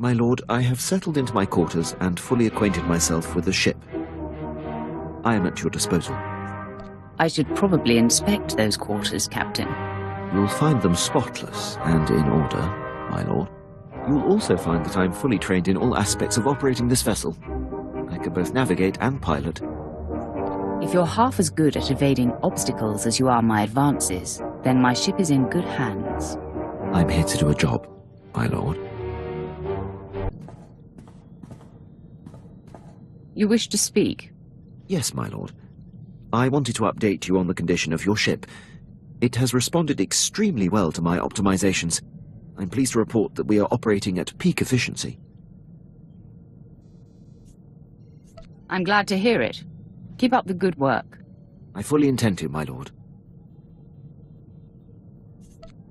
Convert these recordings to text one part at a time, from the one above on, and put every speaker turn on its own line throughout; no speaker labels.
My lord, I have settled into my quarters and fully acquainted myself with the ship. I am at your disposal.
I should probably inspect those quarters, Captain.
You'll find them spotless and in order, my lord. You'll also find that I'm fully trained in all aspects of operating this vessel. I can both navigate and pilot.
If you're half as good at evading obstacles as you are my advances, then my ship is in good hands.
I'm here to do a job, my lord.
You wish to speak?
Yes, my lord. I wanted to update you on the condition of your ship. It has responded extremely well to my optimizations. I'm pleased to report that we are operating at peak efficiency.
I'm glad to hear it. Keep up the good work.
I fully intend to, my lord.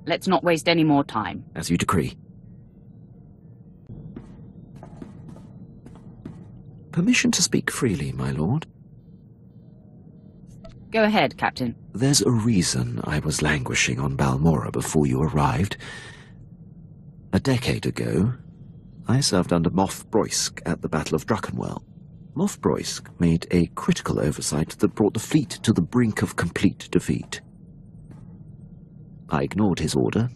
Let's not waste any more time.
As you decree. Permission to speak freely, my lord?
Go ahead, Captain.
There's a reason I was languishing on Balmora before you arrived. A decade ago, I served under Moff Broysk at the Battle of Druckenwell. Moff Broysk made a critical oversight that brought the fleet to the brink of complete defeat. I ignored his order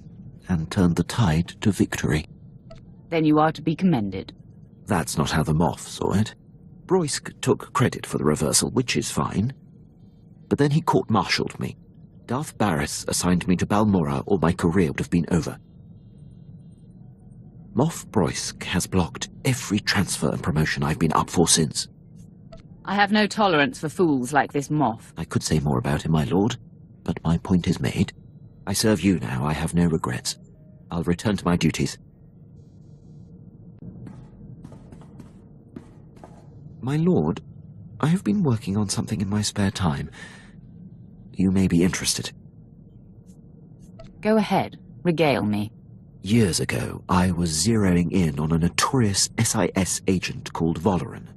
and turned the tide to victory.
Then you are to be commended.
That's not how the Moff saw it. Broysk took credit for the reversal, which is fine. But then he court-martialed me. Darth Barris assigned me to Balmora, or my career would have been over. Moff Broysk has blocked every transfer and promotion I've been up for since.
I have no tolerance for fools like this Moff.
I could say more about him, my lord, but my point is made. I serve you now, I have no regrets. I'll return to my duties. My lord, I have been working on something in my spare time. You may be interested.
Go ahead, regale me.
Years ago, I was zeroing in on a notorious SIS agent called Valoran,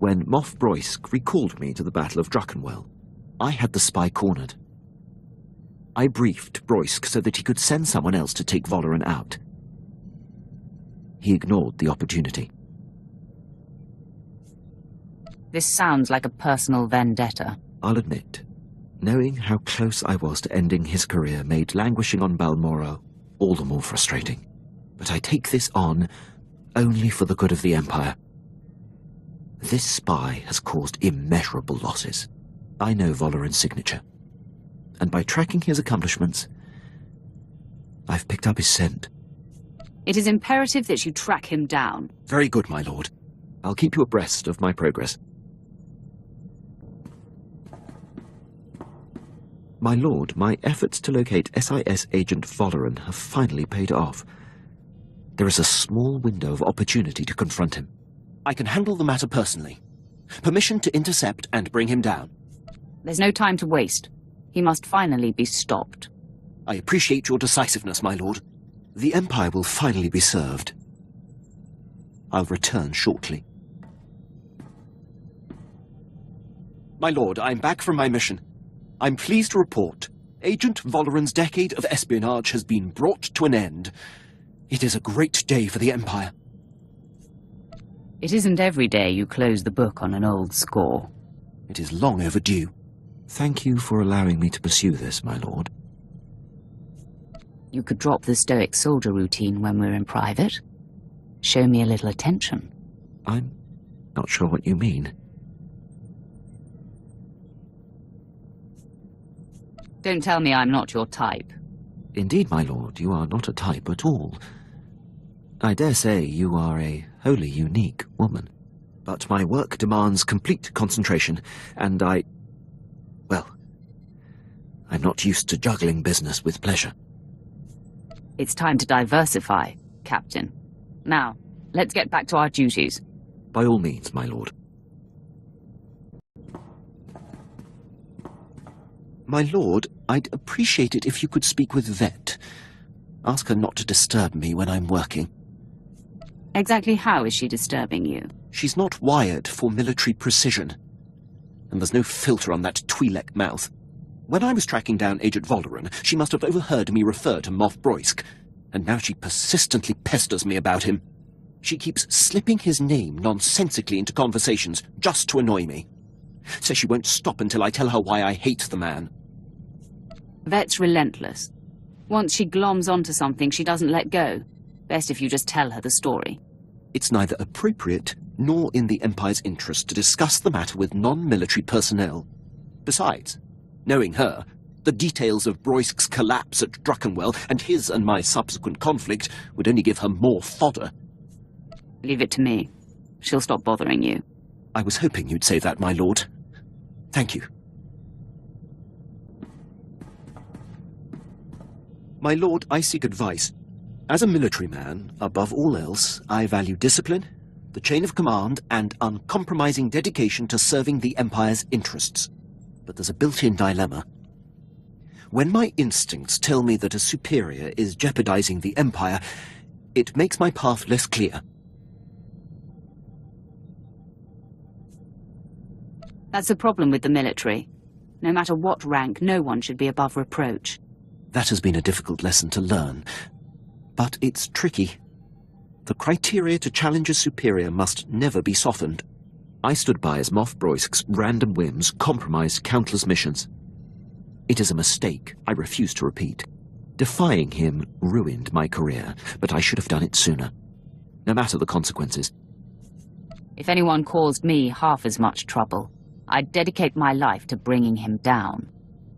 when Moff Broysk recalled me to the Battle of Druckenwell. I had the spy cornered. I briefed Broysk so that he could send someone else to take Valoran out. He ignored the opportunity.
This sounds like a personal vendetta.
I'll admit, knowing how close I was to ending his career made languishing on Balmora all the more frustrating. But I take this on only for the good of the Empire. This spy has caused immeasurable losses. I know Valoran's signature, and by tracking his accomplishments, I've picked up his scent.
It is imperative that you track him down.
Very good, my lord. I'll keep you abreast of my progress. My lord, my efforts to locate SIS agent Valoran have finally paid off. There is a small window of opportunity to confront him. I can handle the matter personally. Permission to intercept and bring him down.
There's no time to waste. He must finally be stopped.
I appreciate your decisiveness, my lord. The Empire will finally be served. I'll return shortly. My lord, I'm back from my mission. I'm pleased to report Agent Valoran's decade of espionage has been brought to an end. It is a great day for the Empire.
It isn't every day you close the book on an old score.
It is long overdue. Thank you for allowing me to pursue this, my lord.
You could drop the stoic soldier routine when we're in private. Show me a little attention.
I'm not sure what you mean.
Don't tell me I'm not your type.
Indeed, my lord, you are not a type at all. I dare say you are a wholly unique woman. But my work demands complete concentration, and well, I'm not used to juggling business with pleasure.
It's time to diversify, Captain. Now, let's get back to our duties.
By all means, my lord. My lord, I'd appreciate it if you could speak with Vet. Ask her not to disturb me when I'm working.
Exactly how is she disturbing you?
She's not wired for military precision. And there's no filter on that Twi'lek mouth. When I was tracking down Agent Valoran, she must have overheard me refer to Moff Broysk, and now she persistently pesters me about him.
She keeps slipping his name nonsensically into conversations just to annoy me. Says she won't stop until I tell her why I hate the man.
Vet's relentless. Once she gloms onto something, she doesn't let go. Best if you just tell her the story.
It's neither appropriate nor in the Empire's interest to discuss the matter with non-military personnel. Besides, knowing her, the details of Broisk's collapse at Druckenwell and his and my subsequent conflict would only give her more fodder.
Leave it to me. She'll stop bothering you.
I was hoping you'd say that, my lord. Thank you. My lord, I seek advice. As a military man, above all else, I value discipline, the chain of command, and uncompromising dedication to serving the Empire's interests. But there's a built-in dilemma. When my instincts tell me that a superior is jeopardizing the Empire, it makes my path less clear.
That's the problem with the military. No matter what rank, no one should be above reproach.
That has been a difficult lesson to learn, but it's tricky. The criteria to challenge a superior must never be softened. I stood by as Moff Broisk's random whims compromised countless missions. It is a mistake I refuse to repeat. Defying him ruined my career, but I should have done it sooner. No matter the consequences.
If anyone caused me half as much trouble, I'd dedicate my life to bringing him down.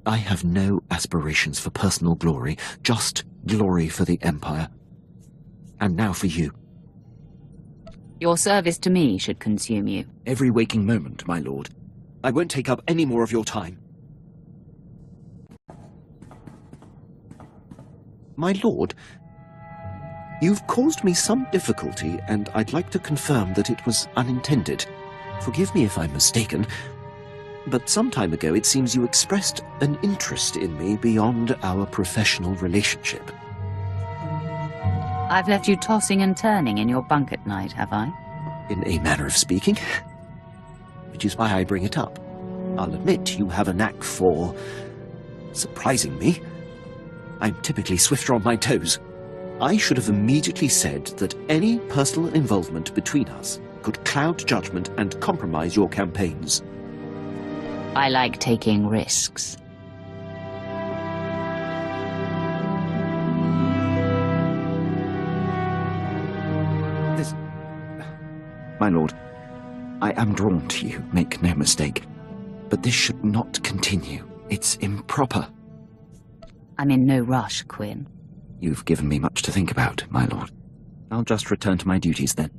I have no aspirations for personal glory, just glory for the Empire. And now for you.
Your service to me should consume you.
Every waking moment, my lord.
I won't take up any more of your time. My lord, you've caused me some difficulty, and I'd like to confirm that it was unintended. Forgive me if I'm mistaken, but some time ago it seems you expressed an interest in me beyond our professional relationship.
I've left you tossing and turning in your bunk at night, have I?
In a manner of speaking. Which is why I bring it up. I'll admit you have a knack for surprising me. I'm typically swifter on my toes. I should have immediately said that any personal involvement between us could cloud judgment and compromise your campaigns.
I like taking risks.
My lord, I am drawn to you, make no mistake. But this should not continue. It's improper.
I'm in no rush, Quinn.
You've given me much to think about, my lord. I'll just return to my duties then.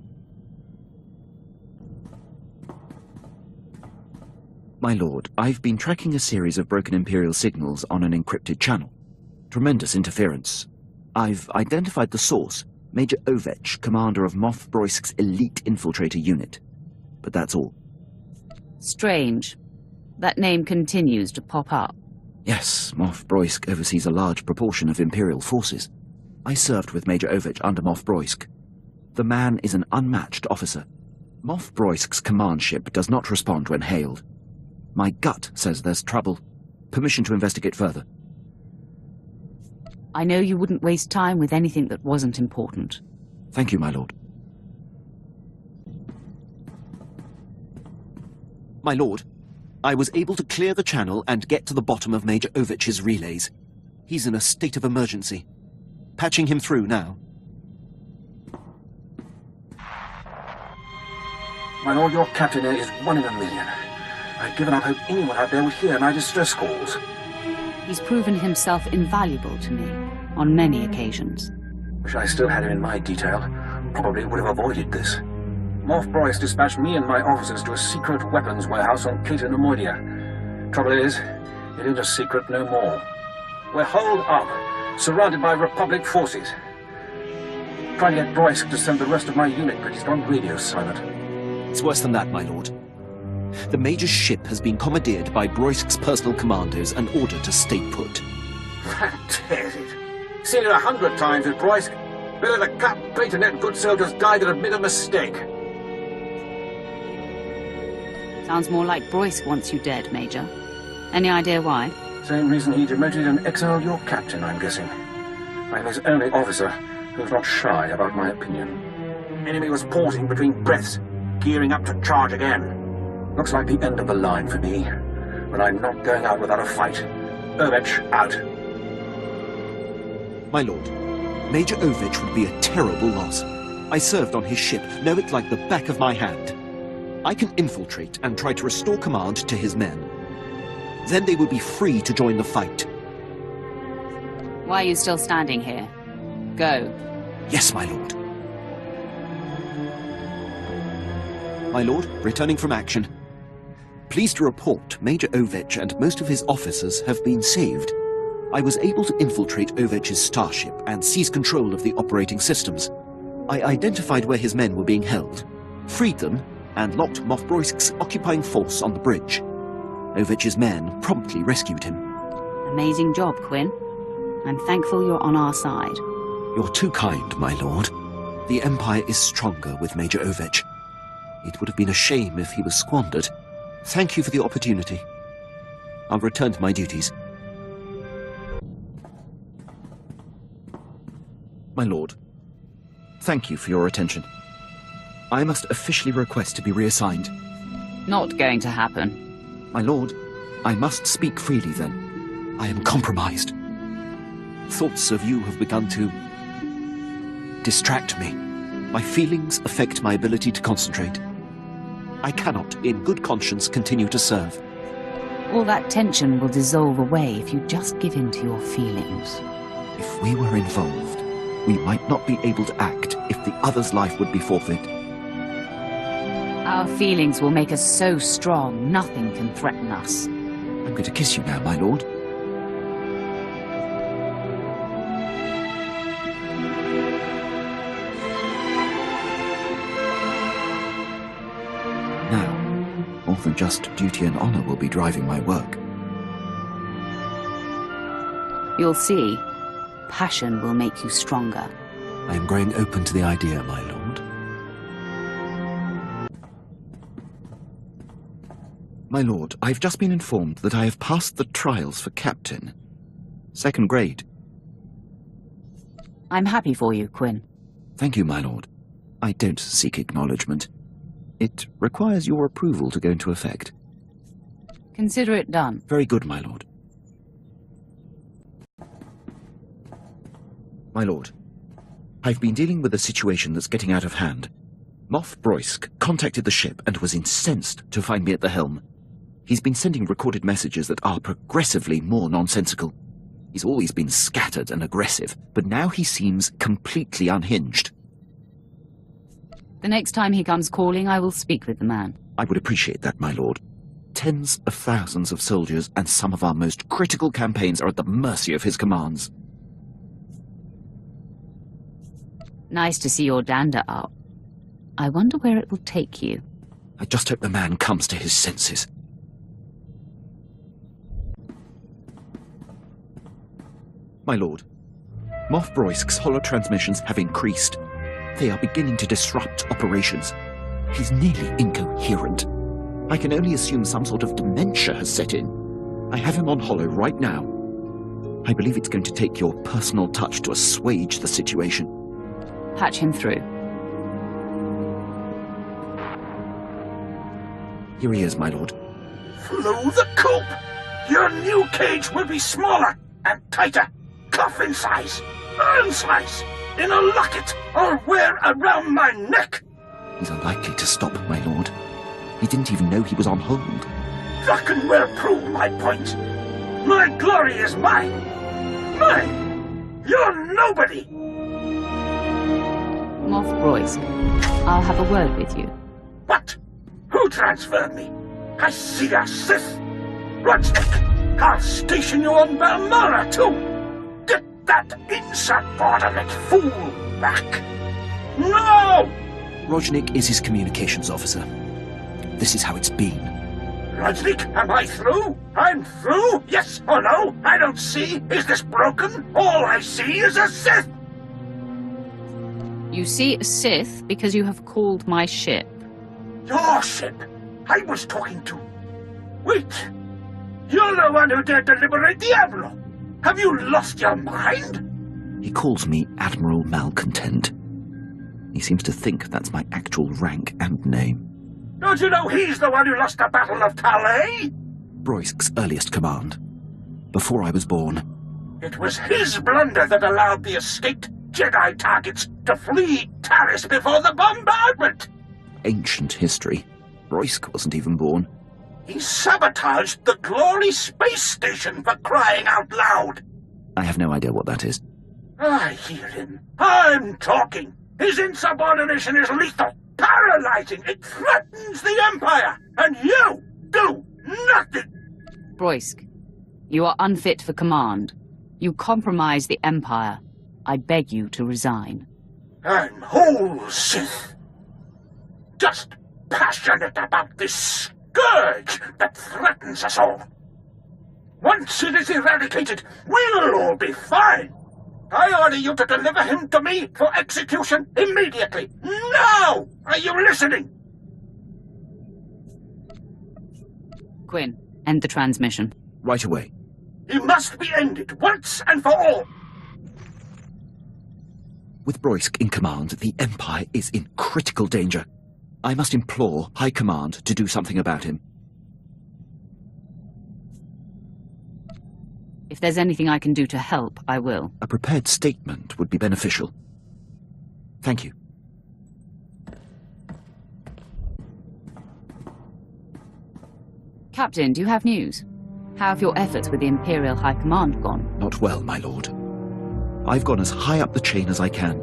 My lord, I've been tracking a series of broken Imperial signals on an encrypted channel. Tremendous interference. I've identified the source, Major Ovech, commander of Moff Broisk's elite infiltrator unit. But that's all.
Strange. That name continues to pop up.
Yes, Moff Broisk oversees a large proportion of Imperial forces. I served with Major Ovech under Moff Broisk. The man is an unmatched officer. Moff Broisk's command ship does not respond when hailed. My gut says there's trouble. Permission to investigate further.
I know you wouldn't waste time with anything that wasn't important.
Thank you, my lord.
My lord, I was able to clear the channel and get to the bottom of Major Ovech's relays. He's in a state of emergency. Patching him through now.
My lord, your captain there is 1 in a million. I've given up hope anyone out there would hear my distress calls.
He's proven himself invaluable to me, on many occasions.
Wish I still had him in my detail. Probably would have avoided this. Moff Broisk dispatched me and my officers to a secret weapons warehouse on Cato Nemoidia. Trouble is, it ain't a secret no more. We're holed up, surrounded by Republic forces. Trying to get Broisk to send the rest of my unit, but he's gone radio silent.
It's worse than that, my lord. The Major's ship has been commandeered by Broisk's personal commandos and ordered to stay put.
That tears it. Seen it 100 times with Broisk. Better the cut bait and let good soldiers die than admit a mistake.
Sounds more like Broisk wants you dead, Major. Any idea why?
Same reason he demoted and exiled your captain, I'm guessing. I'm his only officer who's not shy about my opinion. Enemy was pausing between breaths, gearing up to charge again. Looks like the end of the line for me, but I'm not going out without a fight. Ovech, out.
My lord, Major Ovech would be a terrible loss. I served on his ship, know it like the back of my hand. I can infiltrate and try to restore command to his men. Then they will be free to join the fight.
Why are you still standing here? Go.
Yes, my lord. My lord, returning from action. Pleased to report, Major Ovech and most of his officers have been saved. I was able to infiltrate Ovech's starship and seize control of the operating systems. I identified where his men were being held, freed them, and locked Moff Broisk's occupying force on the bridge. Ovech's men promptly rescued him.
Amazing job, Quinn. I'm thankful you're on our side.
You're too kind, my lord. The Empire is stronger with Major Ovech. It would have been a shame if he was squandered. Thank you for the opportunity. I'll return to my duties. My lord, thank you for your attention. I must officially request to be reassigned.
Not going to happen.
My lord, I must speak freely then. I am compromised. Thoughts of you have begun to distract me. My feelings affect my ability to concentrate. I cannot, in good conscience, continue to serve.
All that tension will dissolve away if you just give in to your feelings.
If we were involved, we might not be able to act if the other's life would be forfeit.
Our feelings will make us so strong, nothing can threaten us.
I'm going to kiss you now, my lord. Now, more than just duty and honor will be driving my work.
You'll see. Passion will make you stronger.
I am growing open to the idea, my lord. My lord, I've just been informed that I have passed the trials for captain. 2nd grade.
I'm happy for you, Quinn.
Thank you, my lord. I don't seek acknowledgement. It requires your approval to go into effect.
Consider it done.
Very good, my lord. My lord, I've been dealing with a situation that's getting out of hand. Moff Broisk contacted the ship and was incensed to find me at the helm. He's been sending recorded messages that are progressively more nonsensical. He's always been scattered and aggressive, but now he seems completely unhinged.
The next time he comes calling, I will speak with the man.
I would appreciate that, my lord. Tens of thousands of soldiers and some of our most critical campaigns are at the mercy of his commands.
Nice to see your dander up. I wonder where it will take you.
I just hope the man comes to his senses. My lord, Moff Broisk's holotransmissions have increased. They are beginning to disrupt operations. He's nearly incoherent. I can only assume some sort of dementia has set in. I have him on holo right now. I believe it's going to take your personal touch to assuage the situation.
Patch him through.
Here he is, my lord.
Through the coop! Your new cage will be smaller and tighter. Coffin size, urn size, in a locket, or wear around my neck.
He's unlikely to stop, my lord. He didn't even know he was on hold.
That can well prove my point. My glory is mine. Mine. You're nobody.
Moff Broisk, I'll have a word with you.
What? Who transferred me? I see a Sith. Rodsnick, I'll station you on Balmora, too. Get that insubordinate fool back. No!
Rodsnick is his communications officer. This is how it's been.
Rodsnick, am I through? I'm through? Yes or no? I don't see. Is this broken? All I see is a Sith.
You see a Sith because you have called my ship.
Your ship? I was talking to... Wait. You're the one who dared to liberate the Admiral. Have you lost your mind?
He calls me Admiral Malcontent.
He seems to think that's my actual rank and name.
Don't you know he's the one who lost the Battle of Talay?
Broisk's earliest command. Before I was born.
It was his blunder that allowed the escaped Jedi targets to flee Taris before the bombardment.
Ancient history. Broisk wasn't even born.
He sabotaged the Glory Space Station, for crying out loud.
I have no idea what that is.
I hear him. I'm talking. His insubordination is lethal, paralyzing. It threatens the Empire, and you do nothing.
Broisk, you are unfit for command. You compromise the Empire. I beg you to resign.
I'm whole Sith. Just passionate about this scourge that threatens us all. Once it is eradicated, we'll all be fine. I order you to deliver him to me for execution immediately. Now! Are you listening?
Quinn, end the transmission.
Right away.
He must be ended once and for all.
With Broisk in command, the Empire is in critical danger. I must implore High Command to do something about him.
If there's anything I can do to help, I will.
A prepared statement would be beneficial. Thank you.
Captain, do you have news? How have your efforts with the Imperial High Command gone?
Not well, my lord. I've gone as high up the chain as I can.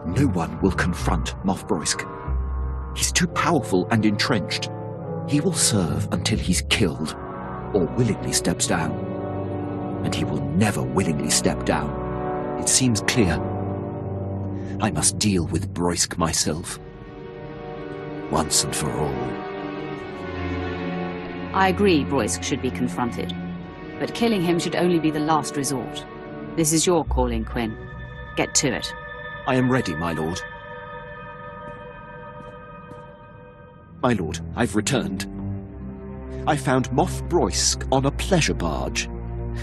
No one will confront Moff Broisk. He's too powerful and entrenched. He will serve until he's killed, or willingly steps down. And he will never willingly step down. It seems clear. I must deal with Broisk myself. Once and for all.
I agree Broisk should be confronted, but killing him should only be the last resort. This is your calling, Quinn. Get to it.
I am ready, my lord. My lord, I've returned. I found Moff Broisk on a pleasure barge.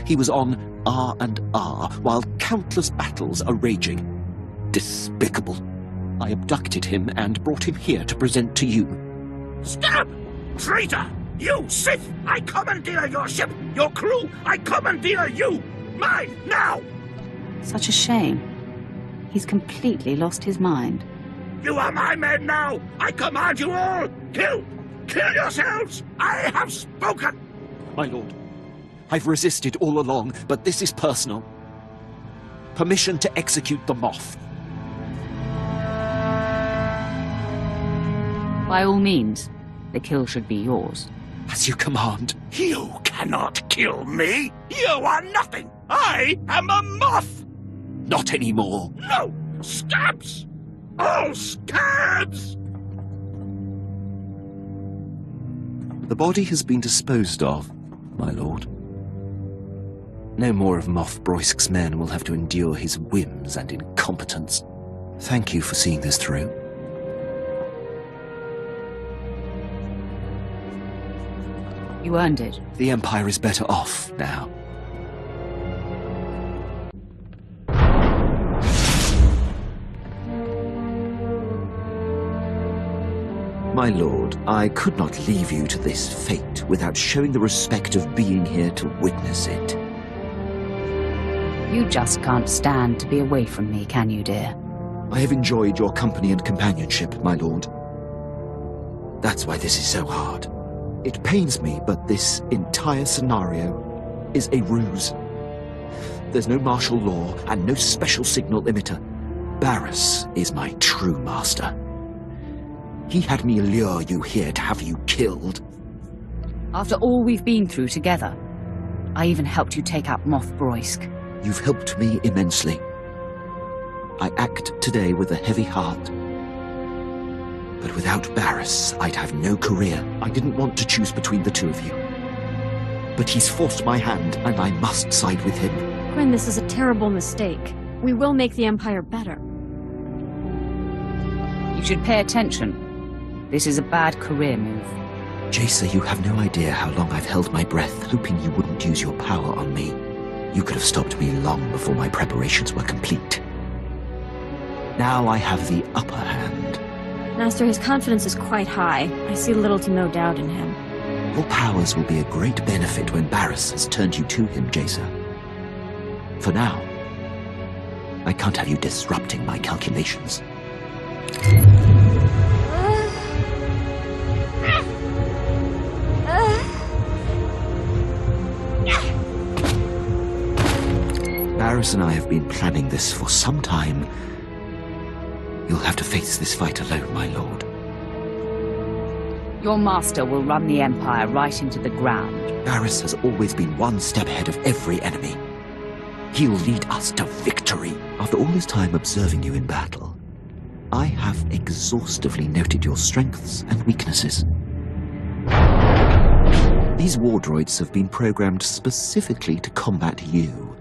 He was on R&R while countless battles are raging. Despicable. I abducted him and brought him here to present to you.
Stop! Traitor! You, Sith! I commandeer your ship! Your crew! I commandeer you! Mine, now!
Such a shame. He's completely lost his mind.
You are my men now! I command you all! Kill! Kill yourselves! I have spoken!
My lord, I've resisted all along, but this is personal. Permission to execute the Moff.
By all means, the kill should be yours.
As you command.
You cannot kill me! You are nothing! I am a Moff!
Not anymore.
No! Scabs! All scabs!
The body has been disposed of, my lord. No more of Moff Broisk's men will have to endure his whims and incompetence. Thank you for seeing this through.
You earned it.
The Empire is better off now. My lord, I could not leave you to this fate without showing the respect of being here to witness it.
You just can't stand to be away from me, can you, dear?
I have enjoyed your company and companionship, my lord. That's why this is so hard. It pains me, but this entire scenario is a ruse. There's no martial law and no special signal emitter. Barriss is my true master. He had me lure you here to have you killed.
After all we've been through together, I even helped you take out Moff Broisk.
You've helped me immensely. I act today with a heavy heart. But without Barriss, I'd have no career. I didn't want to choose between the two of you. But he's forced my hand, and I must side with him.
Quinn, this is a terrible mistake. We will make the Empire better.
You should pay attention. This is a bad career move.
Jacer, you have no idea how long I've held my breath, hoping you wouldn't use your power on me. You could have stopped me long before my preparations were complete. Now I have the upper hand.
Master, his confidence is quite high. I see little to no doubt in him.
Your powers will be a great benefit when Barriss has turned you to him, Jacer. For now, I can't have you disrupting my calculations. Barriss and I have been planning this for some time. You'll have to face this fight alone, my lord.
Your master will run the Empire right into the ground.
Barriss has always been one step ahead of every enemy. He'll lead us to victory. After all this time observing you in battle, I have exhaustively noted your strengths and weaknesses. These war droids have been programmed specifically to combat you.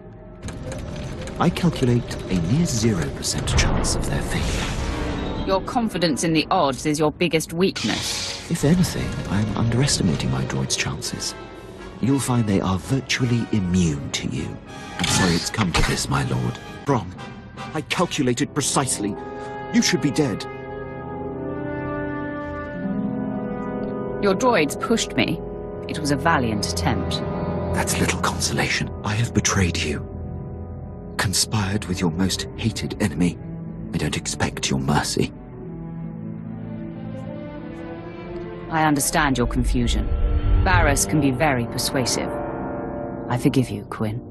I calculate a near 0% chance of their failure.
Your confidence in the odds is your biggest weakness.
If anything, I'm underestimating my droid's chances. You'll find they are virtually immune to you. I'm sorry it's come to this, my lord. Brom, I calculated precisely. You should be dead.
Your droids pushed me. It was a valiant attempt.
That's little consolation. I have betrayed you. Conspired with your most hated enemy. I don't expect your mercy.
I understand your confusion. Barriss can be very persuasive. I forgive you, Quinn.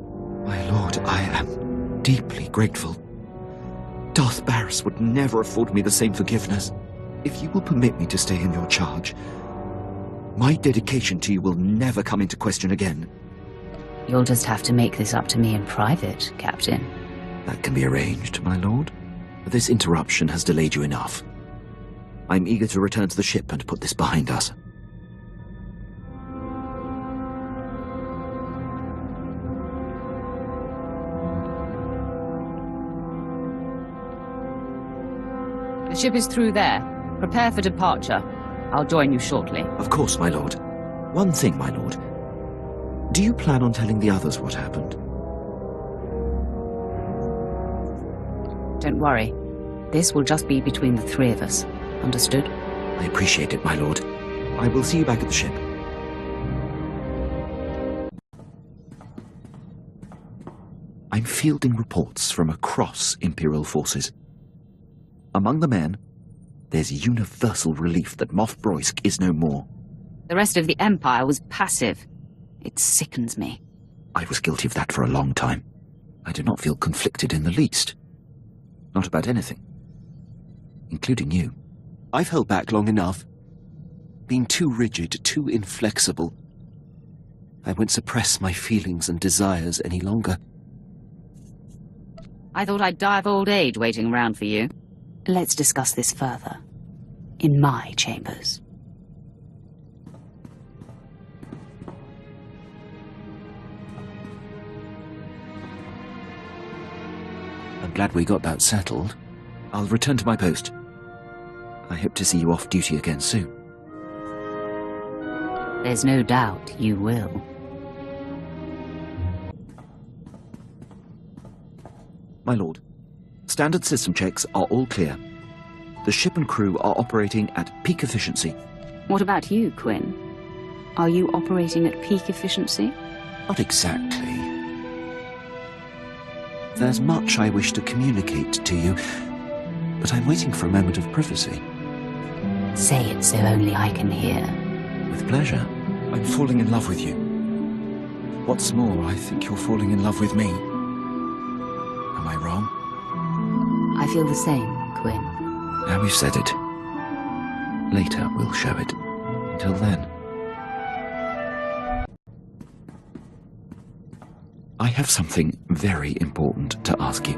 My lord, I am deeply grateful. Darth Barriss would never afford me the same forgiveness. If you will permit me to stay in your charge, my dedication to you will never come into question again.
You'll just have to make this up to me in private, Captain.
That can be arranged, my lord. This interruption has delayed you enough. I'm eager to return to the ship and put this behind us.
The ship is through there. Prepare for departure. I'll join you shortly.
Of course, my lord. One thing, my lord. Do you plan on telling the others what happened?
Don't worry. This will just be between the three of us. Understood?
I appreciate it, my lord. I will see you back at the ship. I'm fielding reports from across Imperial forces. Among the men, there's universal relief that Moff Broisk is no more.
The rest of the Empire was passive. It sickens me.
I was guilty of that for a long time. I do not feel conflicted in the least. Not about anything. Including you. I've held back long enough. Been too rigid, too inflexible. I won't suppress my feelings and desires any longer.
I thought I'd die of old age waiting around for you. Let's discuss this further. In my chambers.
I'm glad we got that settled. I'll return to my post. I hope to see you off duty again soon.
There's no doubt you will.
My lord, standard system checks are all clear. The ship and crew are operating at peak efficiency.
What about you, Quinn? Are you operating at peak efficiency?
Not exactly. There's much I wish to communicate to you, but I'm waiting for a moment of privacy.
Say it so only I can hear.
With pleasure. I'm falling in love with you. What's more, I think you're falling in love with me. Am I wrong?
I feel the same, Quinn.
Now we've said it. Later we'll show it. Until then. I have something very important to ask you.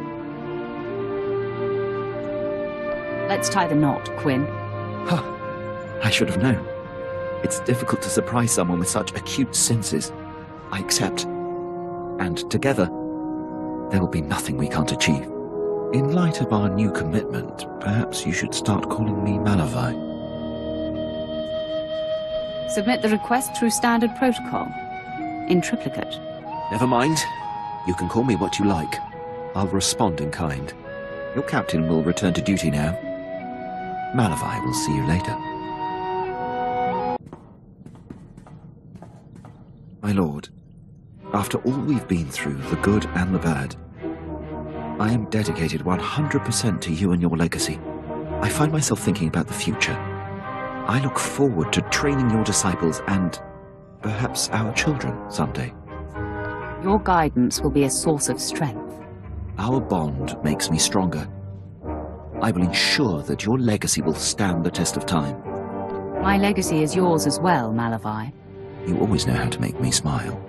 Let's tie the knot, Quinn.
Huh. I should have known. It's difficult to surprise someone with such acute senses. I accept. And together, there will be nothing we can't achieve. In light of our new commitment, perhaps you should start calling me Malavai.
Submit the request through standard protocol. In triplicate.
Never mind. You can call me what you like. I'll respond in kind. Your captain will return to duty now. Malavai will see you later. My lord, after all we've been through, the good and the bad, I am dedicated 100% to you and your legacy. I find myself thinking about the future. I look forward to training your disciples and perhaps our children someday.
Your guidance will be a source of strength.
Our bond makes me stronger. I will ensure that your legacy will stand the test of time.
My legacy is yours as well, Malavai.
You always know how to make me smile.